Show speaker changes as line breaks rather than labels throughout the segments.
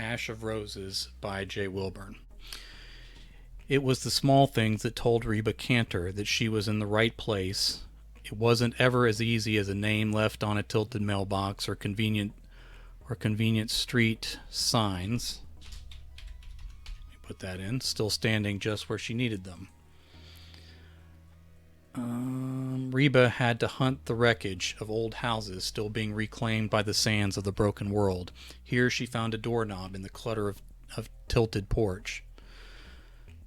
Ash of Roses by J. Wilburn. It was the small things that told Reba Cantor that she was in the right place. It wasn't ever as easy as a name left on a tilted mailbox or convenient street signs. Let me put that in, still standing just where she needed them. Reba had to hunt the wreckage of old houses still being reclaimed by the sands of the broken world. Here she found a doorknob in the clutter of tilted porch.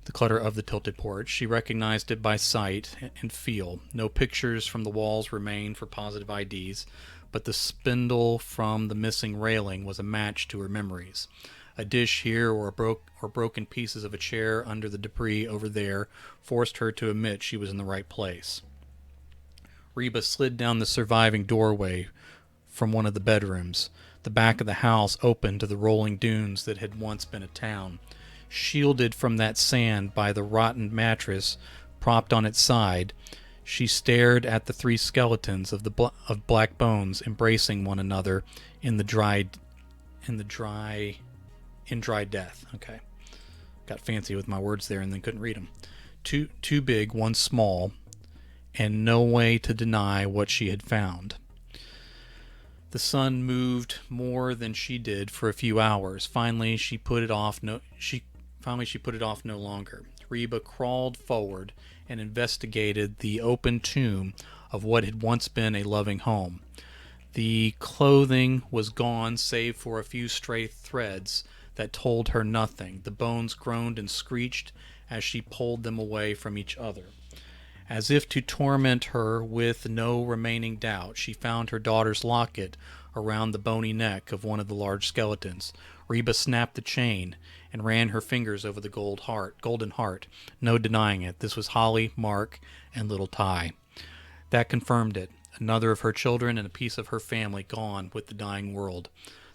The clutter of the tilted porch. She recognized it by sight and feel. No pictures from the walls remained for positive IDs, but the spindle from the missing railing was a match to her memories. A dish here or broken pieces of a chair under the debris over there forced her to admit she was in the right place. Reba slid down the surviving doorway from one of the bedrooms. The back of the house opened to the rolling dunes that had once been a town. Shielded from that sand by the rotten mattress propped on its side, she stared at the three skeletons of black bones embracing one another in dry death. Okay, got fancy with my words there and then couldn't read them. Two big, one small, and no way to deny what she had found. The sun moved more than she did for a few hours. Finally, she put it off no longer. Reba crawled forward and investigated the open tomb of what had once been a loving home. The clothing was gone save for a few stray threads that told her nothing. The bones groaned and screeched as she pulled them away from each other. As if to torment her with no remaining doubt, she found her daughter's locket around the bony neck of one of the large skeletons. Reba snapped the chain and ran her fingers over the golden heart. No denying it. This was Holly, Mark, and little Ty. That confirmed it. Another of her children and a piece of her family gone with the dying world.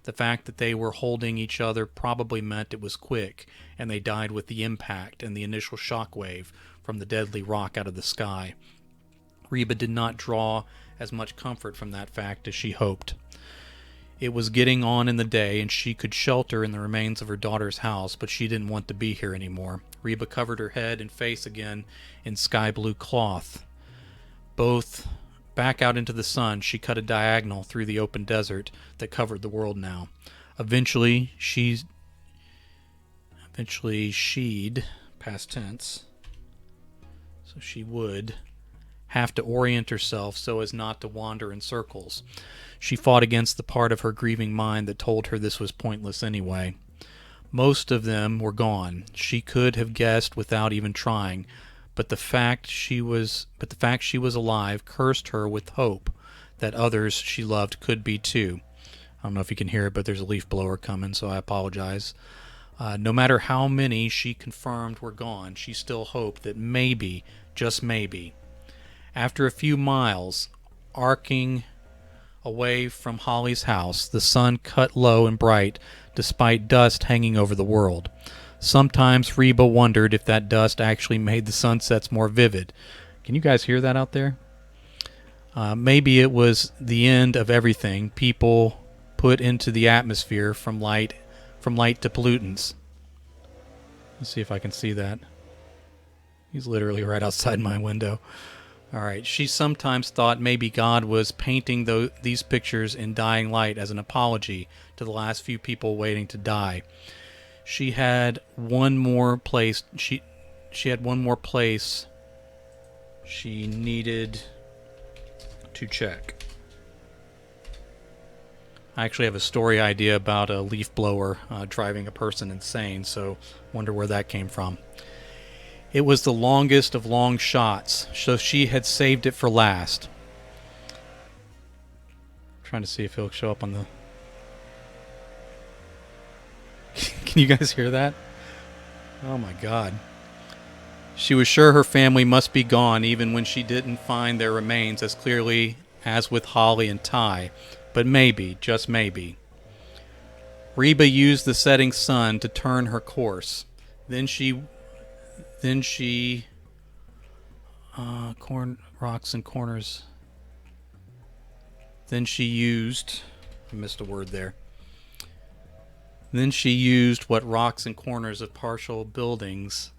The fact that they were holding each other probably meant it was quick, and they died with the impact and the initial shockwave from the deadly rock out of the sky. Reba did not draw as much comfort from that fact as she hoped. It was getting on in the day, and she could shelter in the remains of her daughter's house, but she didn't want to be here anymore. Reba covered her head and face again in sky-blue cloth. Both back out into the sun, she cut a diagonal through the open desert that covered the world now. Eventually, she'd, past tense, so she would have to orient herself so as not to wander in circles. She fought against the part of her grieving mind that told her this was pointless anyway. Most of them were gone. She could have guessed without even trying, but the fact she was alive cursed her with hope that others she loved could be too. I don't know if you can hear it, but there's a leaf blower coming, so I apologize. No matter how many she confirmed were gone, she still hoped that maybe, just maybe, after a few miles, arcing away from Holly's house, the sun cut low and bright despite dust hanging over the world. Sometimes Reba wondered if that dust actually made the sunsets more vivid. Can you guys hear that out there? Maybe it was the end of everything people put into the atmosphere from light to pollutants. Let's see if I can see that. He's literally right outside my window. All right. She sometimes thought maybe God was painting these pictures in dying light as an apology to the last few people waiting to die. She had one more place. She had one more place she needed to check. I actually have a story idea about a leaf blower driving a person insane, so wonder where that came from. It was the longest of long shots, so she had saved it for last. Trying to see if he'll show up on the... Can you guys hear that? Oh my God. She was sure her family must be gone even when she didn't find their remains as clearly as with Holly and Ty. But maybe, just maybe. Reba used the setting sun to turn her course. Then she rocks and corners. Then she used, I missed a word there. Then she used what rocks and corners of partial buildings.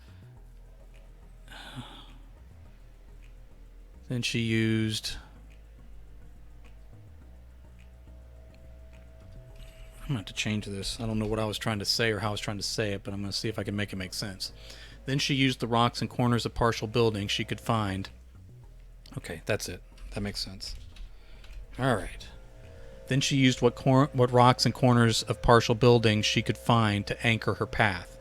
Then she used... I'm going to have to change this. I don't know what I was trying to say or how I was trying to say it, but I'm going to see if I can make it make sense. Then she used the rocks and corners of partial buildings she could find. Okay, that's it. That makes sense. All right. Then she used what rocks and corners of partial buildings she could find to anchor her path.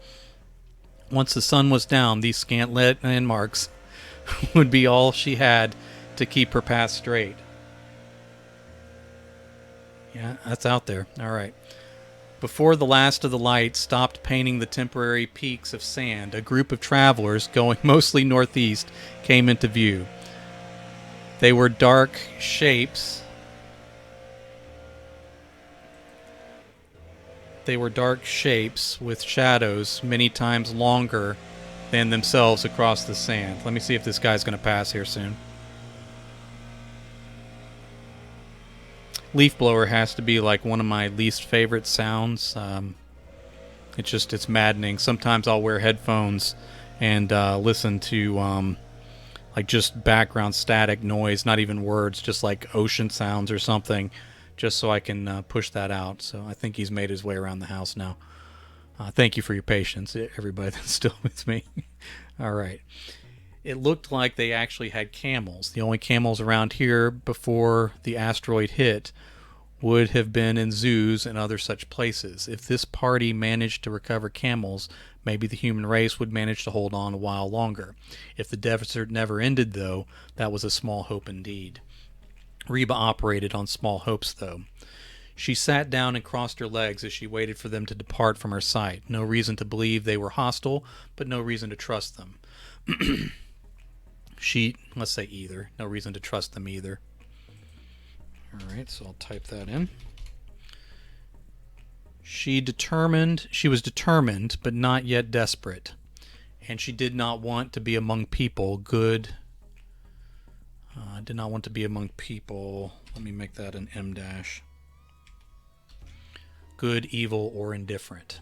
Once the sun was down, these scant landmarks would be all she had to keep her path straight. Yeah, that's out there. All right. Before the last of the lights stopped painting the temporary peaks of sand, a group of travelers, going mostly northeast, came into view. They were dark shapes. With shadows many times longer than themselves across the sand. Let me see if this guy's going to pass here soon. Leaf blower has to be like one of my least favorite sounds. It's maddening. Sometimes I'll wear headphones and listen to like just background static noise, not even words, just like ocean sounds or something, just so I can push that out. So I think he's made his way around the house now. Thank you for your patience, everybody that's still with me. All right. It looked like they actually had camels. The only camels around here before the asteroid hit would have been in zoos and other such places. If this party managed to recover camels, maybe the human race would manage to hold on a while longer. If the desert never ended, though, that was a small hope indeed. Reba operated on small hopes, though. She sat down and crossed her legs as she waited for them to depart from her sight. No reason to believe they were hostile, but no reason to trust them. Let's say either. No reason to trust them either. Alright, so I'll type that in. She was determined, but not yet desperate. And she did not want to be among people good. Did not want to be among people. Let me make that an M dash. Good, evil, or indifferent.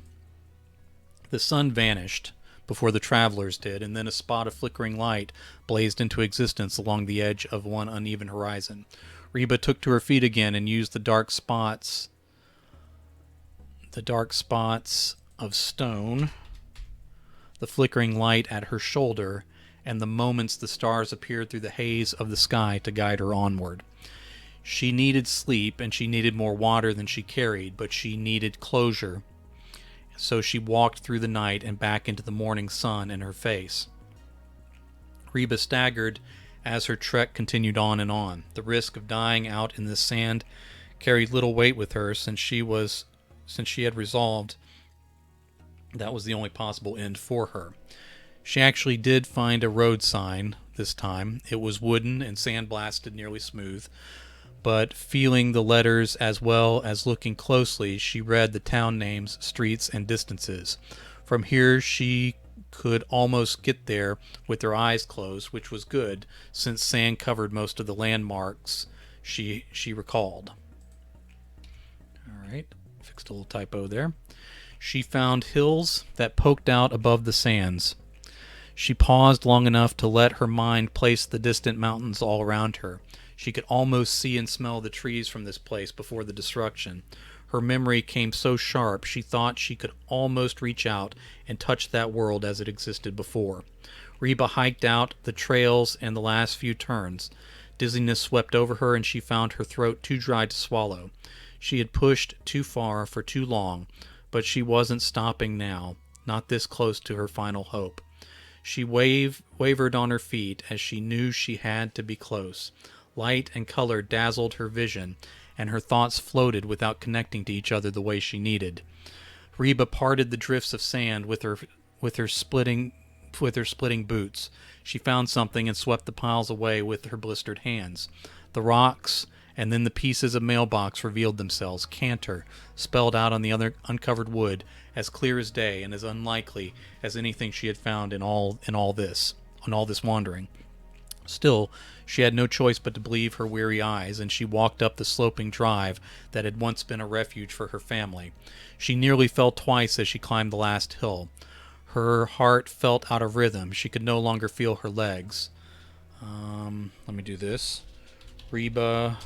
The sun vanished before the travelers did, and then a spot of flickering light blazed into existence along the edge of one uneven horizon. Reba took to her feet again and used the dark spots of stone, the flickering light at her shoulder, and the moments the stars appeared through the haze of the sky to guide her onward. She needed sleep, and she needed more water than she carried, but she needed closure. So she walked through the night and back into the morning sun in her face. Reba staggered as her trek continued on and on. The risk of dying out in the sand carried little weight with her, since she had resolved that was the only possible end for her. She actually did find a road sign this time. It was wooden and sandblasted nearly smooth, but feeling the letters as well as looking closely, she read the town names, streets, and distances. From here she could almost get there with her eyes closed, which was good, since sand covered most of the landmarks she recalled. Alright, fixed a little typo there. She found hills that poked out above the sands. She paused long enough to let her mind place the distant mountains all around her. She could almost see and smell the trees from this place before the destruction. Her memory came so sharp she thought she could almost reach out and touch that world as it existed before. Reba hiked out the trails and the last few turns. Dizziness swept over her and she found her throat too dry to swallow. She had pushed too far for too long, but she wasn't stopping now, not this close to her final hope. She wavered on her feet as she knew she had to be close. Light and color dazzled her vision, and her thoughts floated without connecting to each other the way she needed. Reba parted the drifts of sand with her splitting boots. She found something and swept the piles away with her blistered hands. The rocks and then the pieces of mailbox revealed themselves, Cantor, spelled out on the other uncovered wood, as clear as day and as unlikely as anything she had found in all this wandering. Still, she had no choice but to believe her weary eyes, and she walked up the sloping drive that had once been a refuge for her family. She nearly fell twice as she climbed the last hill. Her heart felt out of rhythm. She could no longer feel her legs. Let me do this. Reba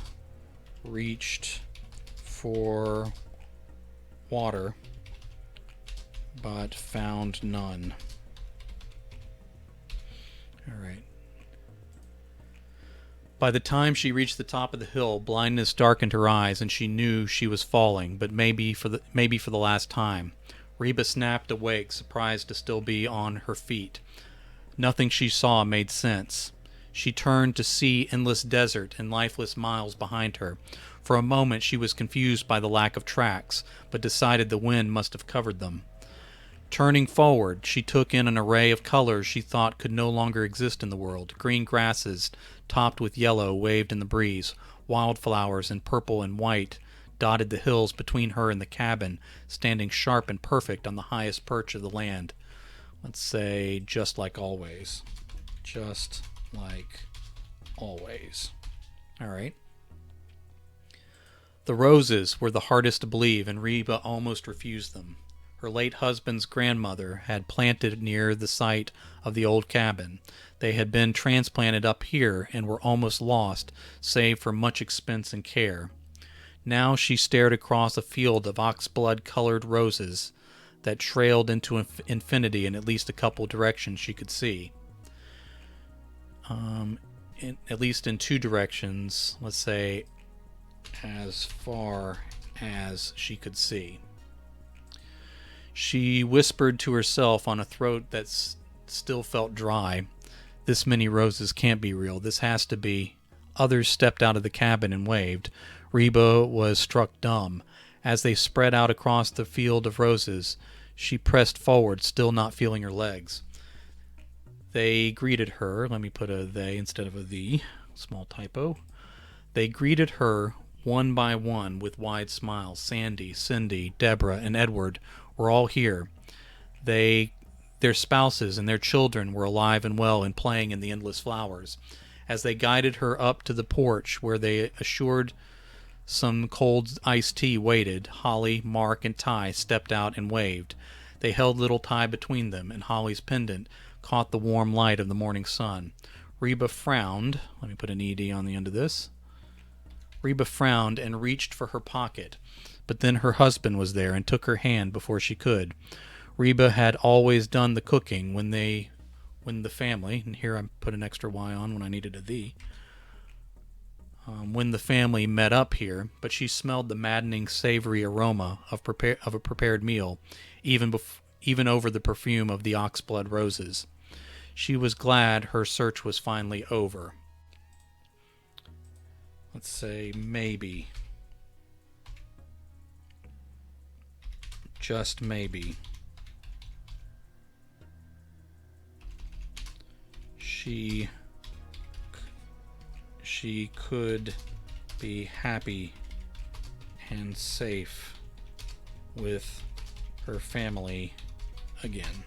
reached for water, but found none. All right. By the time she reached the top of the hill, blindness darkened her eyes, and she knew she was falling, but maybe for the last time. Reba snapped awake, surprised to still be on her feet. Nothing she saw made sense. She turned to see endless desert and lifeless miles behind her. For a moment she was confused by the lack of tracks, but decided the wind must have covered them. Turning forward, she took in an array of colors she thought could no longer exist in the world. Green grasses, topped with yellow, waved in the breeze. Wildflowers in purple and white dotted the hills between her and the cabin, standing sharp and perfect on the highest perch of the land. Let's say, just like always. Just like always. All right. The roses were the hardest to believe, and Reba almost refused them. Her late husband's grandmother had planted near the site of the old cabin. They had been transplanted up here and were almost lost, save for much expense and care. Now she stared across a field of oxblood-colored roses that trailed into infinity in at least a couple directions she could see. At least in two directions, let's say as far as she could see. She whispered to herself on a throat that still felt dry, "This many roses can't be real. This has to be." Others stepped out of the cabin and waved. Reba was struck dumb. As they spread out across the field of roses, she pressed forward, still not feeling her legs. They greeted her. Let me put a they instead of a thee. Small typo. They greeted her one by one with wide smiles. Sandy, Cindy, Deborah, and Edward were all here. Their spouses and their children were alive and well and playing in the endless flowers. As they guided her up to the porch where they assured some cold iced tea waited, Holly, Mark, and Ty stepped out and waved. They held little Ty between them, and Holly's pendant caught the warm light of the morning sun. Reba frowned. Let me put an ED on the end of this. Reba frowned and reached for her pocket, but then her husband was there and took her hand before she could. Reba had always done the cooking when the family, and here I put an extra Y on when I needed a thee, when the family met up here, but she smelled the maddening savory aroma of a prepared meal, even over the perfume of the oxblood roses. She was glad her search was finally over. Let's say maybe. Just maybe. She could be happy and safe with her family again.